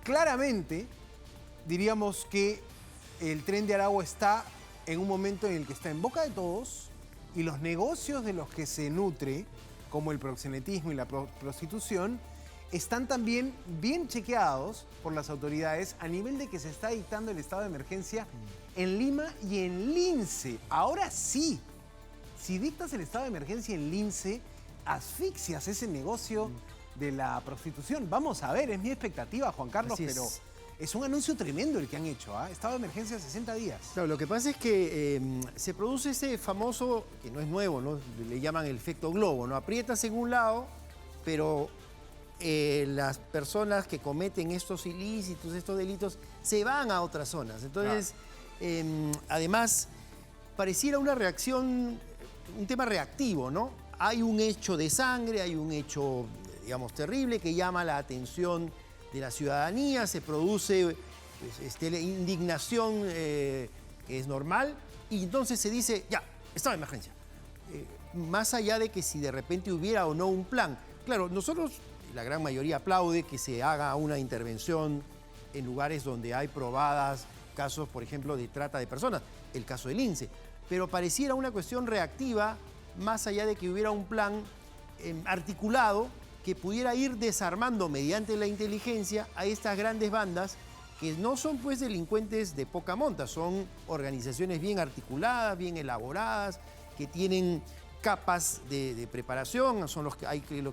claramente diríamos que el Tren de Aragua está en un momento en el que está en boca de todos y los negocios de los que se nutre, como el proxenetismo y la prostitución, están también bien chequeados por las autoridades a nivel de que se está dictando el estado de emergencia en Lima y en Lince. Ahora sí, si dictas el estado de emergencia en Lince, asfixias ese negocio de la prostitución. Vamos a ver, es mi expectativa, Juan Carlos, pero es un anuncio tremendo el que han hecho, ¿eh? Estado de emergencia 60 días. Claro, lo que pasa es que se produce ese famoso, que no es nuevo, ¿no? Le llaman el efecto globo, ¿no? Aprietas en un lado, pero las personas que cometen estos ilícitos, estos delitos, se van a otras zonas. Entonces, además, pareciera una reacción, un tema reactivo, ¿no? Hay un hecho de sangre, hay un hecho, digamos, terrible que llama la atención de la ciudadanía, se produce la indignación que es normal y entonces se dice, ya, estado de emergencia. Más allá de que si de repente hubiera o no un plan. Claro, nosotros, la gran mayoría aplaude que se haga una intervención en lugares donde hay probadas casos, por ejemplo, de trata de personas, el caso del Lince, pero pareciera una cuestión reactiva más allá de que hubiera un plan articulado que pudiera ir desarmando mediante la inteligencia a estas grandes bandas que no son pues delincuentes de poca monta, son organizaciones bien articuladas, bien elaboradas, que tienen capas de preparación, son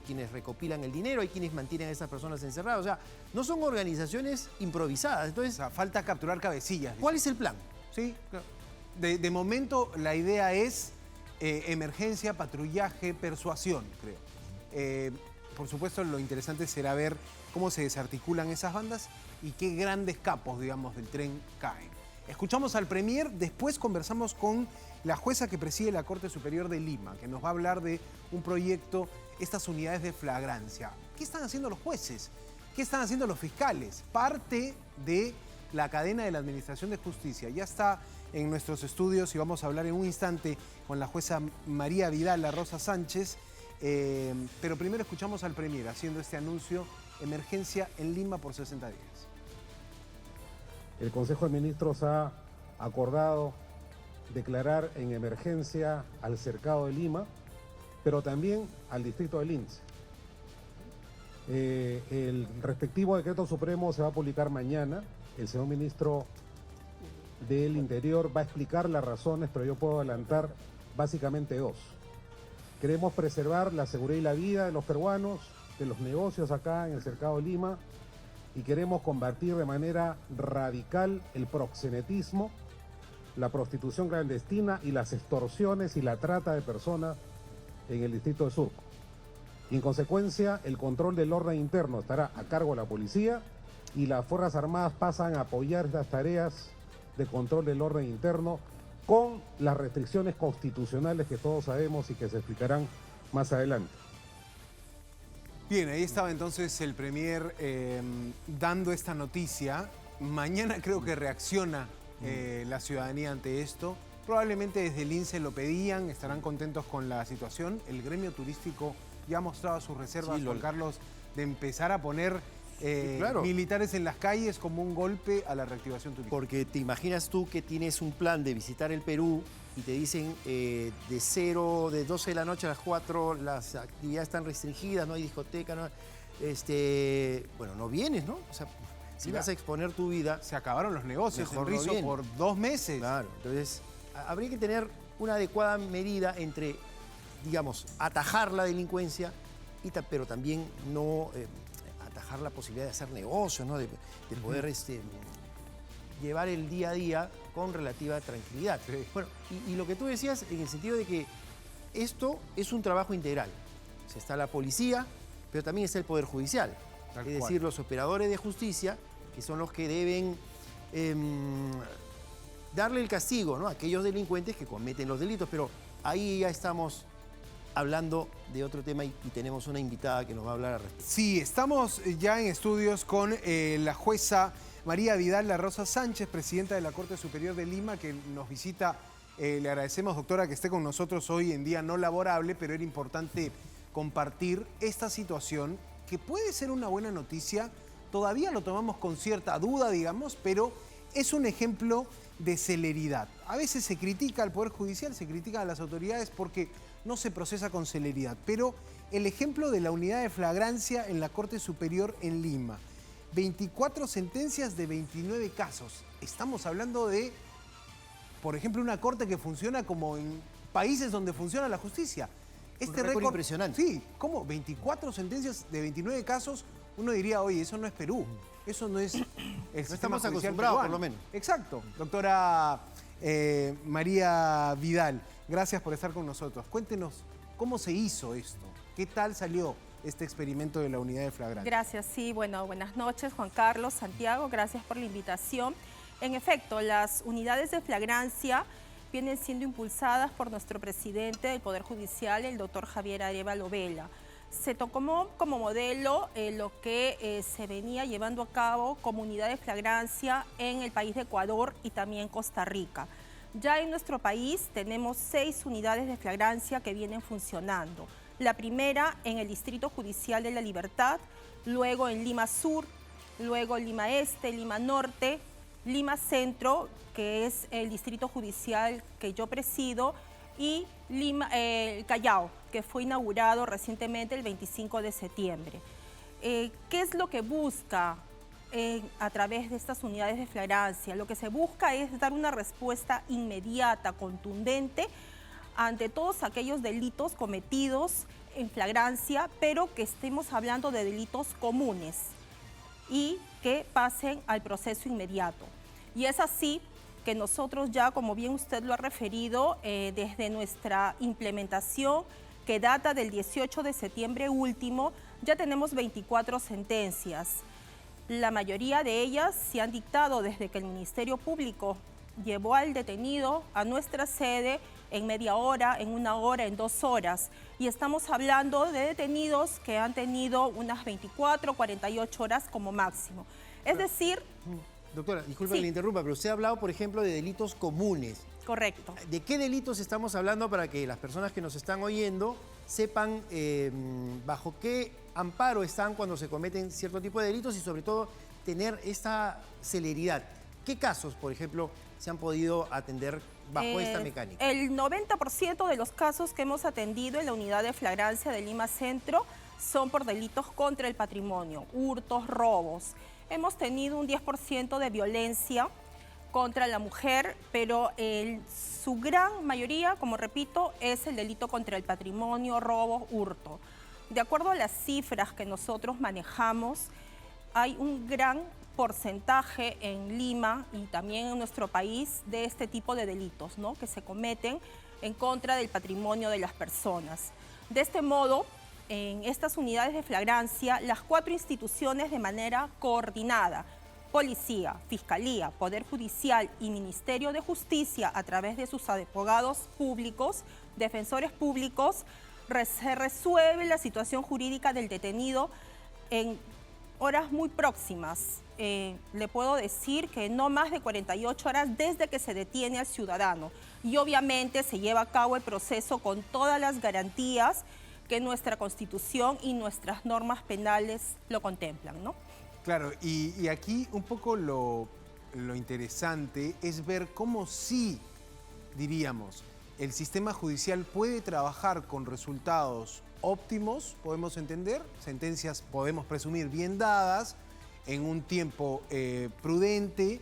quienes recopilan el dinero, hay quienes mantienen a esas personas encerradas, o sea, no son organizaciones improvisadas. Entonces, O sea, falta capturar cabecillas. ¿cuál es el plan? Sí, claro. De momento la idea es emergencia, patrullaje, persuasión, creo. Por supuesto, lo interesante será ver cómo se desarticulan esas bandas y qué grandes capos, digamos, del tren caen. Escuchamos al Premier, después conversamos con la jueza que preside la Corte Superior de Lima, que nos va a hablar de un proyecto, estas unidades de flagrancia. ¿Qué están haciendo los jueces? ¿Qué están haciendo los fiscales? Parte de la cadena de la Administración de Justicia. Ya está en nuestros estudios y vamos a hablar en un instante con la jueza María Vidal La Rosa Sánchez. Pero primero escuchamos al Premier haciendo este anuncio, emergencia en Lima por 60 días. El Consejo de Ministros ha acordado declarar en emergencia al cercado de Lima, pero también al distrito de Lince. El respectivo decreto supremo se va a publicar mañana. El señor ministro del Interior va a explicar las razones, pero yo puedo adelantar básicamente dos. Queremos preservar la seguridad y la vida de los peruanos, de los negocios acá en el cercado de Lima, y queremos combatir de manera radical el proxenetismo, la prostitución clandestina y las extorsiones y la trata de personas en el distrito de Surco. Y en consecuencia, el control del orden interno estará a cargo de la policía y las Fuerzas Armadas pasan a apoyar estas tareas de control del orden interno con las restricciones constitucionales que todos sabemos y que se explicarán más adelante. Bien, ahí estaba entonces el Premier dando esta noticia. Mañana creo que reacciona la ciudadanía ante esto. Probablemente desde el INSE lo pedían, estarán contentos con la situación. El gremio turístico ya ha mostrado sus reservas, Juan Carlos, de empezar a poner militares en las calles como un golpe a la reactivación turística. Porque te imaginas tú que tienes un plan de visitar el Perú y te dicen de 12 de la noche a las 4 las actividades están restringidas, no hay discoteca, no, bueno, no vienes, ¿no? O sea, si vas a exponer tu vida... Se acabaron los negocios en Rizo por 2 meses. Claro, entonces habría que tener una adecuada medida entre, digamos, atajar la delincuencia, pero también no atajar la posibilidad de hacer negocios, ¿no? de poder llevar el día a día con relativa tranquilidad. Sí. Bueno, y lo que tú decías en el sentido de que esto es un trabajo integral. O sea, está la policía, pero también está el Poder Judicial. Es decir, los operadores de justicia, que son los que deben darle el castigo, ¿no?, a aquellos delincuentes que cometen los delitos. Pero ahí ya estamos hablando de otro tema y tenemos una invitada que nos va a hablar al respecto. Sí, estamos ya en estudios con la jueza María Vidal La Rosa Sánchez, presidenta de la Corte Superior de Lima, que nos visita. Le agradecemos, doctora, que esté con nosotros hoy en día no laborable, pero era importante compartir esta situación que puede ser una buena noticia todavía lo tomamos con cierta duda, digamos, pero es un ejemplo de celeridad. A veces se critica al Poder Judicial, se critica a las autoridades porque no se procesa con celeridad, pero el ejemplo de la unidad de flagrancia en la Corte Superior en Lima, 24 sentencias de 29 casos. Estamos hablando de, por ejemplo, una corte que funciona como en países donde funciona la justicia. Este récord impresionante. Sí, ¿cómo? 24 sentencias de 29 casos, uno diría, oye, eso no es Perú, eso no es el sistema estamos judicial acostumbrados, peruano. por lo menos. Exacto. Doctora María Vidal, gracias por estar con nosotros. Cuéntenos, ¿cómo se hizo esto? ¿Qué tal salió este experimento de la unidad de flagrancia? Gracias, sí, bueno, buenas noches, Juan Carlos, Santiago, gracias por la invitación. En efecto, las unidades de flagrancia vienen siendo impulsadas por nuestro presidente del Poder Judicial, el doctor Javier Arévalo Vela. Se tomó como modelo lo que se venía llevando a cabo como unidad de flagrancia en el país de Ecuador y también Costa Rica. Ya en nuestro país tenemos 6 unidades de flagrancia que vienen funcionando. La primera en el Distrito Judicial de La Libertad, luego en Lima Sur, luego Lima Este, Lima Norte, Lima Centro, que es el distrito judicial que yo presido, y Callao, que fue inaugurado recientemente el 25 de septiembre. ¿Qué es lo que busca a través de estas unidades de flagrancia? Lo que se busca es dar una respuesta inmediata, contundente, ante todos aquellos delitos cometidos en flagrancia, pero que estemos hablando de delitos comunes y que pasen al proceso inmediato. Y es así que nosotros ya, como bien usted lo ha referido, desde nuestra implementación, que data del 18 de septiembre último, ya tenemos 24 sentencias. La mayoría de ellas se han dictado desde que el Ministerio Público llevó al detenido a nuestra sede en media hora, en 1 hora, en 2 horas. Y estamos hablando de detenidos que han tenido unas 24, 48 horas como máximo. Es decir... Doctora, disculpe Sí. que le interrumpa, pero usted ha hablado, por ejemplo, de delitos comunes. Correcto. ¿De qué delitos estamos hablando para que las personas que nos están oyendo sepan bajo qué amparo están cuando se cometen cierto tipo de delitos y sobre todo tener esta celeridad? ¿Qué casos, por ejemplo, se han podido atender bajo esta mecánica? El 90% de los casos que hemos atendido en la unidad de flagrancia de Lima Centro son por delitos contra el patrimonio, hurtos, robos. Hemos tenido un 10% de violencia contra la mujer, pero su gran mayoría, como repito, es el delito contra el patrimonio, robo, hurto. De acuerdo a las cifras que nosotros manejamos, hay un gran porcentaje en Lima y también en nuestro país de este tipo de delitos, ¿no?, que se cometen en contra del patrimonio de las personas. De este modo, en estas unidades de flagrancia, las 4 instituciones de manera coordinada, Policía, Fiscalía, Poder Judicial y Ministerio de Justicia, a través de sus abogados públicos, defensores públicos, se resuelve la situación jurídica del detenido en horas muy próximas. Le puedo decir que no más de 48 horas desde que se detiene al ciudadano. Y obviamente se lleva a cabo el proceso con todas las garantías que nuestra Constitución y nuestras normas penales lo contemplan, ¿no? Claro, y aquí un poco lo interesante es ver cómo sí, diríamos, el sistema judicial puede trabajar con resultados óptimos, podemos entender, sentencias podemos presumir bien dadas, en un tiempo prudente,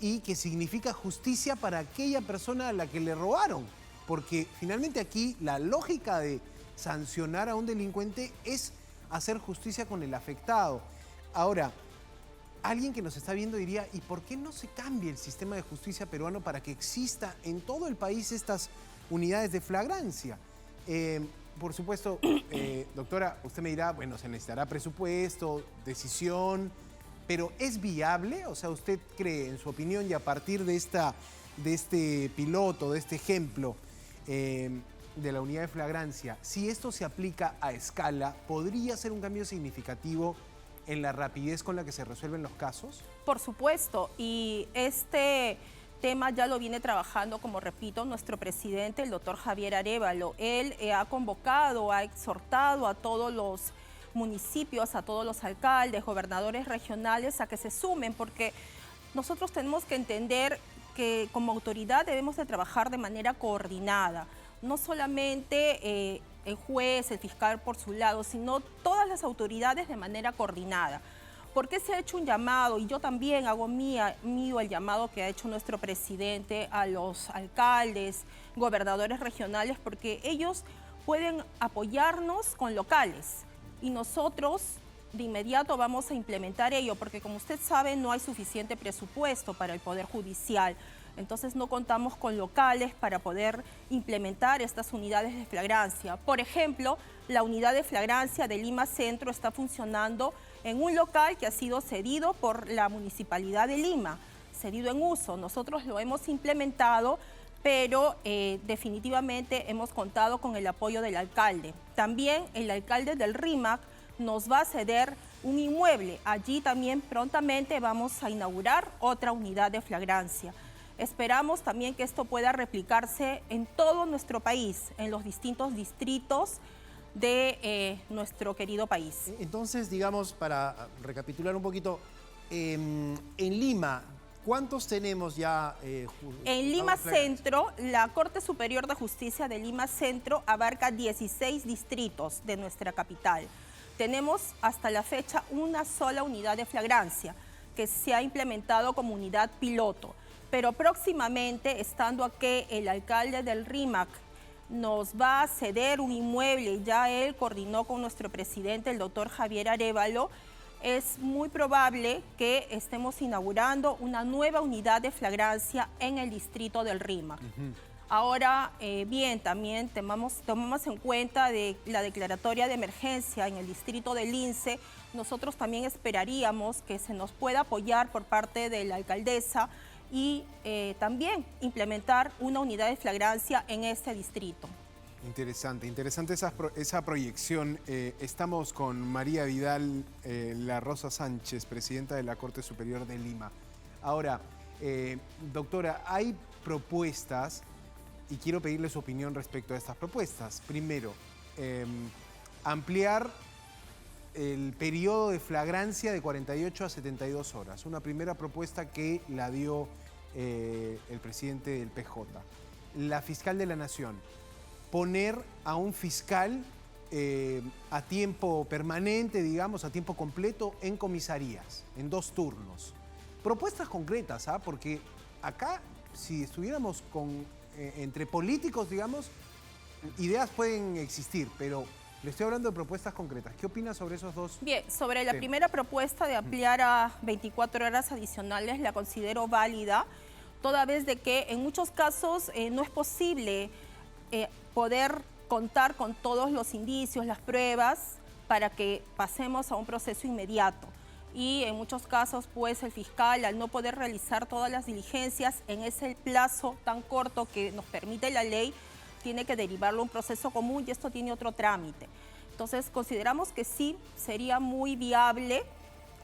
y que significa justicia para aquella persona a la que le robaron. Porque finalmente aquí la lógica de sancionar a un delincuente es hacer justicia con el afectado. Ahora, alguien que nos está viendo diría, ¿y por qué no se cambia el sistema de justicia peruano para que exista en todo el país estas unidades de flagrancia? Por supuesto, doctora, usted me dirá, bueno, se necesitará presupuesto, decisión, pero ¿es viable? O sea, ¿usted cree, en su opinión, y a partir de este piloto, de este ejemplo de la unidad de flagrancia, si esto se aplica a escala, ¿podría ser un cambio significativo en la rapidez con la que se resuelven los casos? Por supuesto, y este tema ya lo viene trabajando, como repito, nuestro presidente, el doctor Javier Arévalo. Él ha convocado, ha exhortado a todos los municipios, a todos los alcaldes, gobernadores regionales a que se sumen, porque nosotros tenemos que entender que como autoridad debemos de trabajar de manera coordinada, no solamente el juez, el fiscal por su lado, sino todas las autoridades de manera coordinada. ¿Por qué se ha hecho un llamado? Y yo también hago mío el llamado que ha hecho nuestro presidente a los alcaldes, gobernadores regionales, porque ellos pueden apoyarnos con locales y nosotros de inmediato vamos a implementar ello, porque como usted sabe no hay suficiente presupuesto para el Poder Judicial. Entonces no contamos con locales para poder implementar estas unidades de flagrancia. Por ejemplo, la unidad de flagrancia de Lima Centro está funcionando en un local que ha sido cedido por la Municipalidad de Lima, cedido en uso. Nosotros lo hemos implementado, pero definitivamente hemos contado con el apoyo del alcalde. También el alcalde del RIMAC nos va a ceder un inmueble. Allí también prontamente vamos a inaugurar otra unidad de flagrancia. Esperamos también que esto pueda replicarse en todo nuestro país, en los distintos distritos de nuestro querido país. Entonces, digamos, para recapitular un poquito, en Lima, ¿cuántos tenemos ya? En Lima Centro, la Corte Superior de Justicia de Lima Centro abarca 16 distritos de nuestra capital. Tenemos hasta la fecha una sola unidad de flagrancia que se ha implementado como unidad piloto. Pero próximamente, estando aquí el alcalde del RIMAC, nos va a ceder un inmueble y ya él coordinó con nuestro presidente, el doctor Javier Arévalo. Es muy probable que estemos inaugurando una nueva unidad de flagrancia en el distrito del RIMAC. Ahora, bien, también tomamos en cuenta de la declaratoria de emergencia en el distrito del Lince. Nosotros también esperaríamos que se nos pueda apoyar por parte de la alcaldesa y también implementar una unidad de flagrancia en este distrito. Interesante esa proyección. Estamos con María Vidal La Rosa Sánchez, presidenta de la Corte Superior de Lima. Ahora, doctora, hay propuestas y quiero pedirle su opinión respecto a estas propuestas. Primero, ampliar el periodo de flagrancia de 48 a 72 horas. Una primera propuesta que la dio el presidente del PJ. La fiscal de la Nación, poner a un fiscal a tiempo permanente, digamos, a tiempo completo en comisarías, en 2 turnos. Propuestas concretas, ¿ah? Porque acá, si estuviéramos entre políticos, digamos, ideas pueden existir, pero le estoy hablando de propuestas concretas. ¿Qué opina sobre esos dos? Bien, sobre la primera propuesta de ampliar a 24 horas adicionales, la considero válida, toda vez de que en muchos casos no es posible poder contar con todos los indicios, las pruebas, para que pasemos a un proceso inmediato. Y en muchos casos, pues, el fiscal, al no poder realizar todas las diligencias en ese plazo tan corto que nos permite la ley, tiene que derivarlo a un proceso común y esto tiene otro trámite. Entonces, consideramos que sí, sería muy viable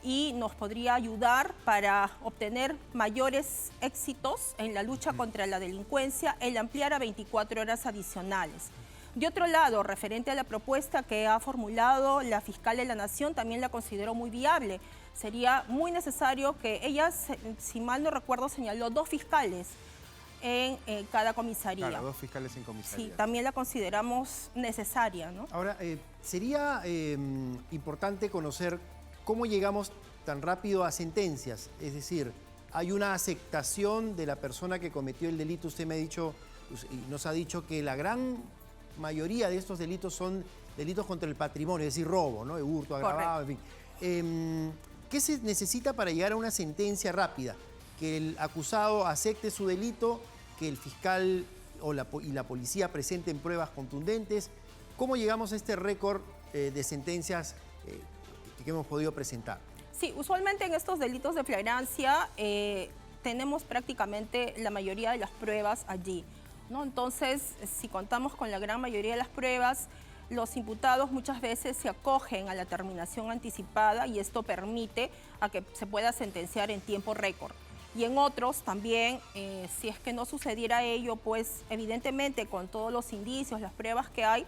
y nos podría ayudar para obtener mayores éxitos en la lucha contra la delincuencia, el ampliar a 24 horas adicionales. De otro lado, referente a la propuesta que ha formulado la fiscal de la Nación, también la considero muy viable. Sería muy necesario que ella, si mal no recuerdo, señaló 2 fiscales en cada comisaría. Claro, 2 fiscales en comisaría. Sí, también la consideramos necesaria, ¿no? Ahora, sería importante conocer cómo llegamos tan rápido a sentencias. Es decir, hay una aceptación de la persona que cometió el delito. Usted me ha dicho, y nos ha dicho que la gran mayoría de estos delitos son delitos contra el patrimonio, es decir, robo, ¿no? Hurto agravado, en fin. ¿Qué se necesita para llegar a una sentencia rápida? Que el acusado acepte su delito, que el fiscal y la policía presenten pruebas contundentes. ¿Cómo llegamos a este récord de sentencias que hemos podido presentar? Sí, usualmente en estos delitos de flagrancia tenemos prácticamente la mayoría de las pruebas allí, ¿no? Entonces, si contamos con la gran mayoría de las pruebas, los imputados muchas veces se acogen a la terminación anticipada y esto permite a que se pueda sentenciar en tiempo récord. Y en otros también, si es que no sucediera ello, pues evidentemente con todos los indicios, las pruebas que hay,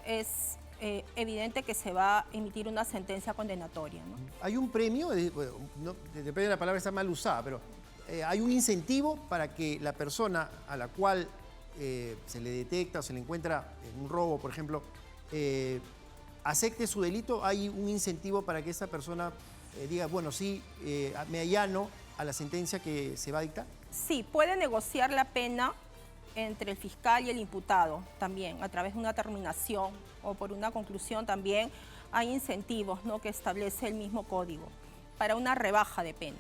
es evidente que se va a emitir una sentencia condenatoria, ¿no? Hay un premio, bueno, depende de la palabra, está mal usada, pero hay un incentivo para que la persona a la cual se le detecta o se le encuentra en un robo, por ejemplo, acepte su delito. Hay un incentivo para que esa persona diga, bueno, sí, me allano a la sentencia que se va a dictar. Sí, puede negociar la pena entre el fiscal y el imputado también, a través de una terminación o por una conclusión también. Hay incentivos, ¿no?, que establece el mismo código para una rebaja de pena.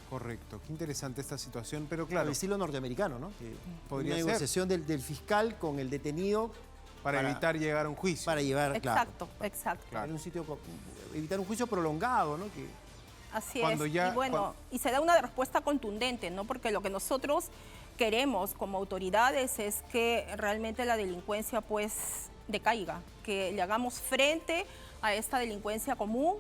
Correcto, qué interesante esta situación, pero claro, Al estilo norteamericano, ¿no? Que podría una ser. negociación del fiscal con el detenido para evitar llegar a un juicio. para llevar, Exacto, exacto. Claro. en un sitio, evitar un juicio prolongado, ¿no? Que, Así Cuando es. ya- Y bueno, cuando- y se da una respuesta contundente, ¿no? Porque lo que nosotros queremos como autoridades es que realmente la delincuencia pues decaiga, que le hagamos frente a esta delincuencia común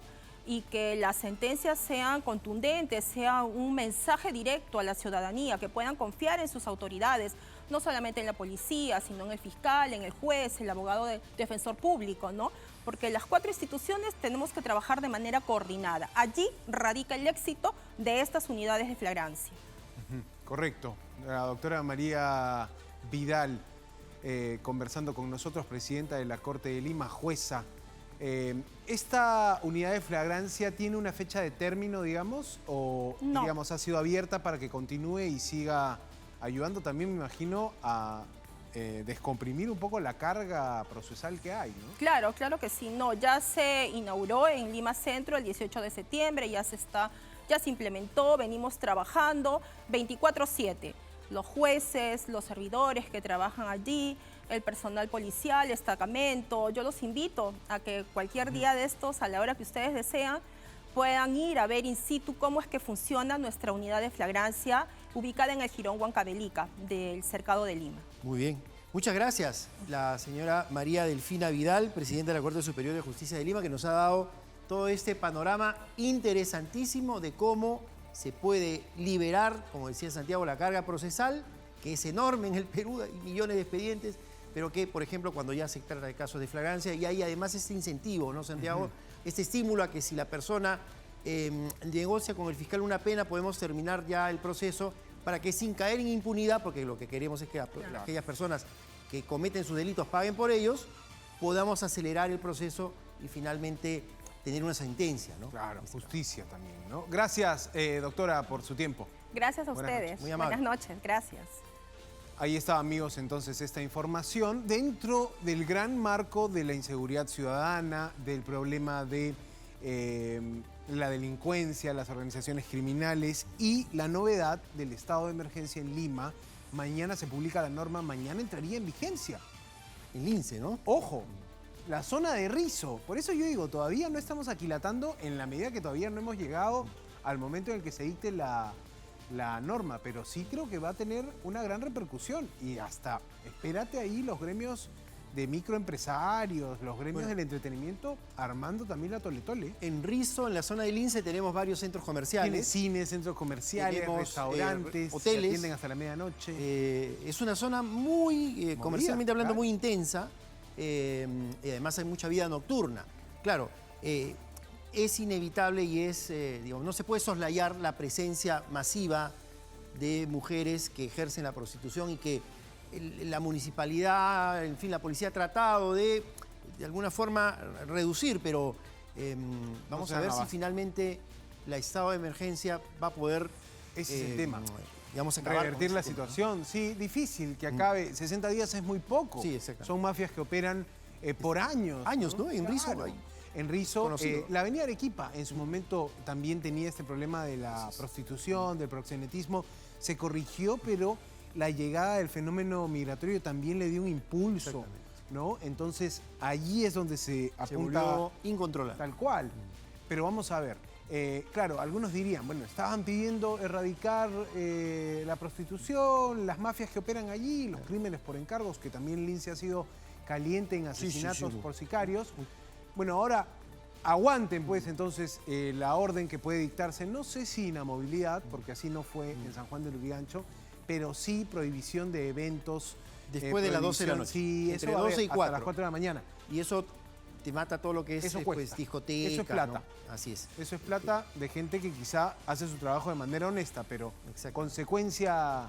y que las sentencias sean contundentes, sea un mensaje directo a la ciudadanía, que puedan confiar en sus autoridades, no solamente en la policía, sino en el fiscal, en el juez, el abogado defensor público, ¿no? Porque las 4 instituciones tenemos que trabajar de manera coordinada. Allí radica el éxito de estas unidades de flagrancia. Correcto. La doctora María Vidal, conversando con nosotros, presidenta de la Corte de Lima, jueza. ¿Esta unidad de flagrancia tiene una fecha de término, digamos? ¿O No. digamos, ha sido abierta para que continúe y siga ayudando también, me imagino, a descomprimir un poco la carga procesal que hay, ¿no? Claro, claro que sí. No, ya se inauguró en Lima Centro el 18 de septiembre, ya se implementó, venimos trabajando 24/7. Los jueces, los servidores que trabajan allí, el personal policial, destacamento. Yo los invito a que cualquier día de estos, a la hora que ustedes desean, puedan ir a ver in situ cómo es que funciona nuestra unidad de flagrancia ubicada en el Jirón Huancavelica del Cercado de Lima. muy bien. Muchas gracias, la señora María Delfina Vidal, presidenta de la Corte Superior de Justicia de Lima, que nos ha dado todo este panorama interesantísimo de cómo se puede liberar, como decía Santiago, la carga procesal, que es enorme en el Perú, hay millones de expedientes, pero que, por ejemplo, cuando ya se trata de casos de flagrancia, y hay además este incentivo, ¿no, Santiago? Este estímulo a que si la persona negocia con el fiscal una pena, podemos terminar ya el proceso para que sin caer en impunidad, porque lo que queremos es que aquellas personas que cometen sus delitos paguen por ellos, podamos acelerar el proceso y finalmente tener una sentencia, ¿no? Claro, justicia también, ¿no? Gracias, doctora, por su tiempo. Gracias a Buenas ustedes. noches. Muy amable. Buenas noches, gracias. Ahí está, amigos, entonces esta información dentro del gran marco de la inseguridad ciudadana, del problema de la delincuencia, las organizaciones criminales y la novedad del estado de emergencia en Lima. Mañana se publica la norma, mañana entraría en vigencia. El lince, ¿no? Ojo, la zona de rizo. Por eso yo digo, todavía no estamos aquilatando en la medida que todavía no hemos llegado al momento en el que se dicte la norma, pero sí creo que va a tener una gran repercusión. Y hasta, espérate ahí los gremios de microempresarios, los gremios del entretenimiento, armando también la tole-tole. En Rizo, en la zona del lince, tenemos varios centros Tiene comerciales. cines, centros comerciales, Tenemos, restaurantes, hoteles. se atienden hasta la medianoche. Es una zona muy, comercialmente hablando, claro. muy intensa. Y además hay mucha vida nocturna. Claro, es inevitable y es, digamos, no se puede soslayar la presencia masiva de mujeres que ejercen la prostitución y que la municipalidad, en fin, la policía ha tratado de alguna forma reducir, pero vamos se a ver dan si abasto. finalmente el estado de emergencia va a poder, Ese es el tema. digamos, acabar con Revertir la ese tema, ¿no? situación, sí, difícil que acabe. 60 días es muy poco. Sí, exactamente. Son mafias que operan por años. Años, ¿no? En Rizo hay- En Rizo, conocido. la avenida Arequipa en su momento también tenía este problema de la prostitución, del proxenetismo. Se corrigió, pero la llegada del fenómeno migratorio también le dio un impulso, Exactamente. ¿no? Entonces, allí es donde se Se apunta volvió incontrolable. tal cual. Pero vamos a ver. Claro, algunos dirían, bueno, estaban pidiendo erradicar la prostitución, las mafias que operan allí, los crímenes por encargos, que también Lince ha sido caliente en Sí, sí, asesinatos sí. por sicarios. Bueno, ahora aguanten pues entonces la orden que puede dictarse, no sé si inamovilidad, porque así no fue en San Juan de Lurigancho, pero sí prohibición de eventos. Después de las 12 de la prohibición- noche. Sí, Entre eso va a 12 y haber 4. hasta las 4 de la mañana. Y eso te mata todo lo que es Eso pues, cuesta. discoteca. Eso es plata. ¿no? Así es. Eso es plata de gente que quizá hace su trabajo de manera honesta, pero Exacto. consecuencia,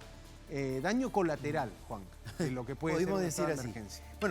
daño colateral, Juan, de lo que puede ser Podemos una decir estado de así. emergencia.